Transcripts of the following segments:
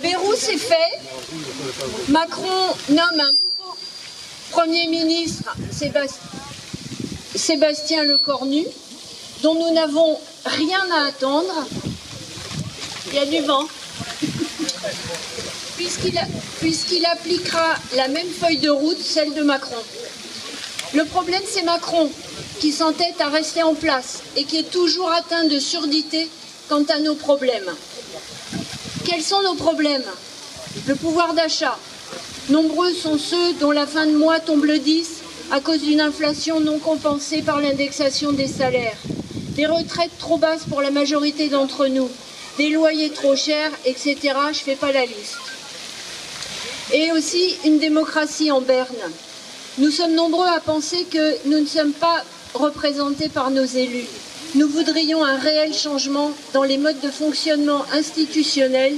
Bayrou, c'est fait. Macron nomme un nouveau Premier ministre, Sébastien Lecornu, dont nous n'avons rien à attendre. Il y a du vent. Puisqu'il appliquera la même feuille de route, celle de Macron. Le problème, c'est Macron, qui s'entête à rester en place et qui est toujours atteint de surdité quant à nos problèmes. Quels sont nos problèmes? Le pouvoir d'achat. Nombreux sont ceux dont la fin de mois tombe le 10 à cause d'une inflation non compensée par l'indexation des salaires. Des retraites trop basses pour la majorité d'entre nous. Des loyers trop chers, etc. Je ne fais pas la liste. Et aussi une démocratie en berne. Nous sommes nombreux à penser que nous ne sommes pas représentés par nos élus. Nous voudrions un réel changement dans les modes de fonctionnement institutionnels,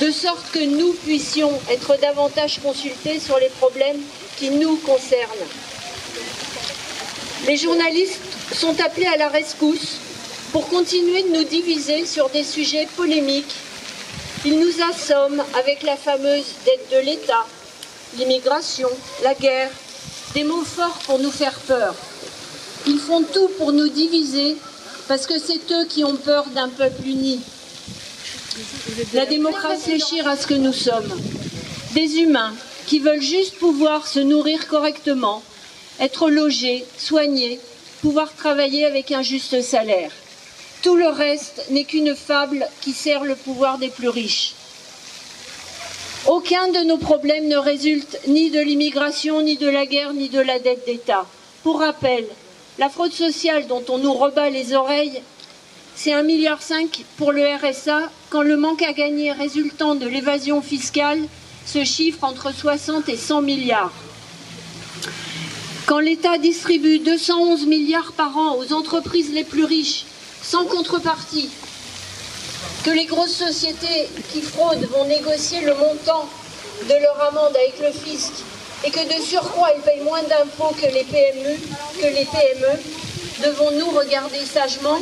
de sorte que nous puissions être davantage consultés sur les problèmes qui nous concernent. Les journalistes sont appelés à la rescousse pour continuer de nous diviser sur des sujets polémiques. Ils nous assomment avec la fameuse dette de l'État, l'immigration, la guerre, des mots forts pour nous faire peur. Ils font tout pour nous diviser parce que c'est eux qui ont peur d'un peuple uni. La démocratie réfléchir à ce que nous sommes. Des humains qui veulent juste pouvoir se nourrir correctement, être logés, soignés, pouvoir travailler avec un juste salaire. Tout le reste n'est qu'une fable qui sert le pouvoir des plus riches. Aucun de nos problèmes ne résulte ni de l'immigration, ni de la guerre, ni de la dette d'État. Pour rappel, la fraude sociale dont on nous rebat les oreilles, c'est 1,5 milliard pour le RSA, quand le manque à gagner résultant de l'évasion fiscale se chiffre entre 60 et 100 milliards. Quand l'État distribue 211 milliards par an aux entreprises les plus riches, sans contrepartie, que les grosses sociétés qui fraudent vont négocier le montant de leur amende avec le fisc et que de surcroît ils payent moins d'impôts que les PME, devons-nous regarder sagement?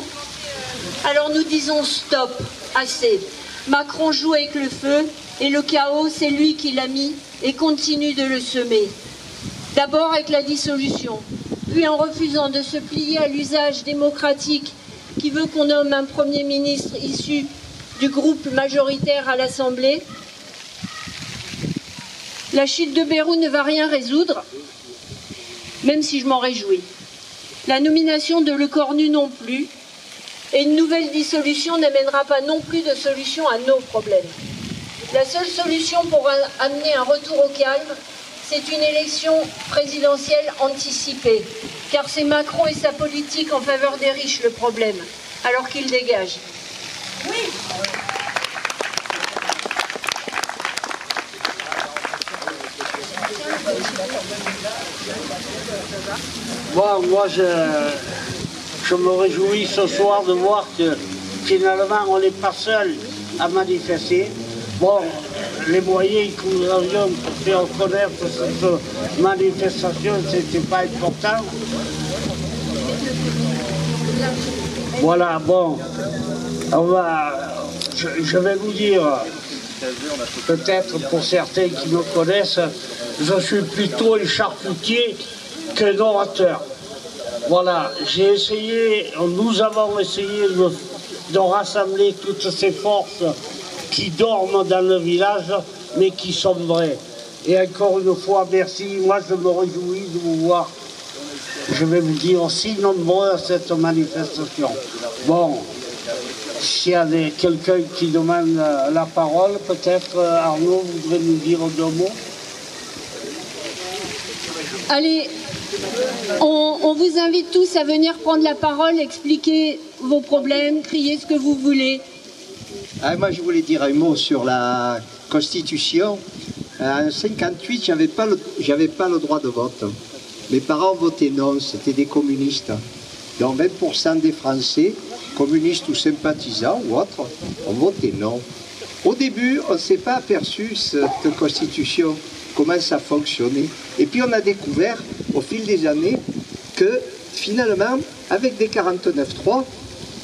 Alors nous disons stop, assez. Macron joue avec le feu et le chaos, c'est lui qui l'a mis et continue de le semer. D'abord avec la dissolution, puis en refusant de se plier à l'usage démocratique qui veut qu'on nomme un Premier ministre issu du groupe majoritaire à l'Assemblée. La chute de Bayrou ne va rien résoudre, même si je m'en réjouis. La nomination de Lecornu non plus, et une nouvelle dissolution n'amènera pas non plus de solution à nos problèmes. La seule solution pour amener un retour au calme, c'est une élection présidentielle anticipée, car c'est Macron et sa politique en faveur des riches le problème, alors qu'il dégage. Oui. Bon, moi je me réjouis ce soir de voir que finalement on n'est pas seul à manifester. Bon, les moyens que nous avions pour faire connaître cette manifestation, c'était pas important. Voilà, bon, je vais vous dire, peut-être pour certains qui me connaissent, je suis plutôt un charcutier qu'un orateur. Voilà, nous avons essayé de rassembler toutes ces forces qui dorment dans le village, mais qui sont vraies. Et encore une fois, merci. Moi, je me réjouis de vous voir, je vais vous dire, aussi nombreux à cette manifestation. Bon, s'il y a quelqu'un qui demande la parole, peut-être Arnaud voudrait nous dire deux mots. Allez, on vous invite tous à venir prendre la parole, expliquer vos problèmes, crier ce que vous voulez. Moi, je voulais dire un mot sur la Constitution. En 1958, j'avais pas le droit de vote. Mes parents votaient non, c'était des communistes. Donc 20% des Français, communistes ou sympathisants ou autres, ont voté non. Au début, on ne s'est pas aperçu cette Constitution, comment ça fonctionnait. Et puis on a découvert, au fil des années, que finalement, avec des 49.3,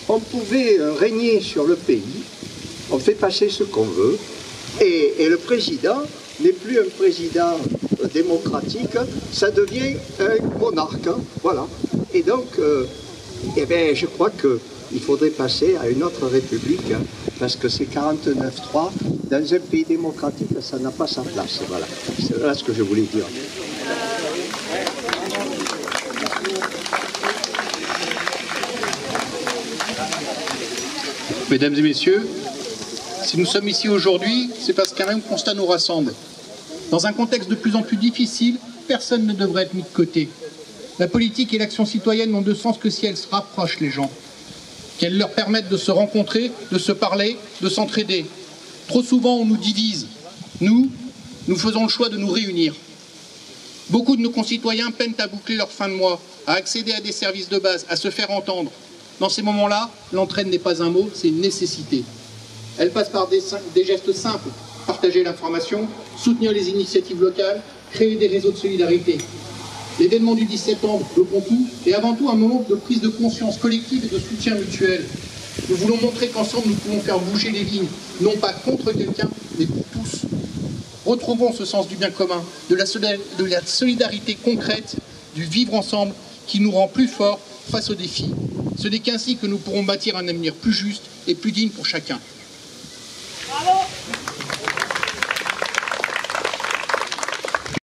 on pouvait régner sur le pays. On fait passer ce qu'on veut. Et le président n'est plus un président démocratique, ça devient un monarque, hein, voilà. Et donc, eh bien, je crois qu'il faudrait passer à une autre république, hein, parce que c'est 49-3, dans un pays démocratique, ça n'a pas sa place, voilà. C'est là ce que je voulais dire. Mesdames et messieurs, si nous sommes ici aujourd'hui, c'est parce qu'un même constat nous rassemble. Dans un contexte de plus en plus difficile, personne ne devrait être mis de côté. La politique et l'action citoyenne n'ont de sens que si elles se rapprochent les gens, qu'elles leur permettent de se rencontrer, de se parler, de s'entraider. Trop souvent, on nous divise. Nous faisons le choix de nous réunir. Beaucoup de nos concitoyens peinent à boucler leur fin de mois, à accéder à des services de base, à se faire entendre. Dans ces moments-là, l'entraide n'est pas un mot, c'est une nécessité. Elle passe par des gestes simples, partager l'information, soutenir les initiatives locales, créer des réseaux de solidarité. L'événement du 10 septembre, le Pontou, est avant tout un moment de prise de conscience collective et de soutien mutuel. Nous voulons montrer qu'ensemble nous pouvons faire bouger les lignes, non pas contre quelqu'un, mais pour tous. Retrouvons ce sens du bien commun, de la solidarité concrète, du vivre ensemble qui nous rend plus forts face aux défis. Ce n'est qu'ainsi que nous pourrons bâtir un avenir plus juste et plus digne pour chacun.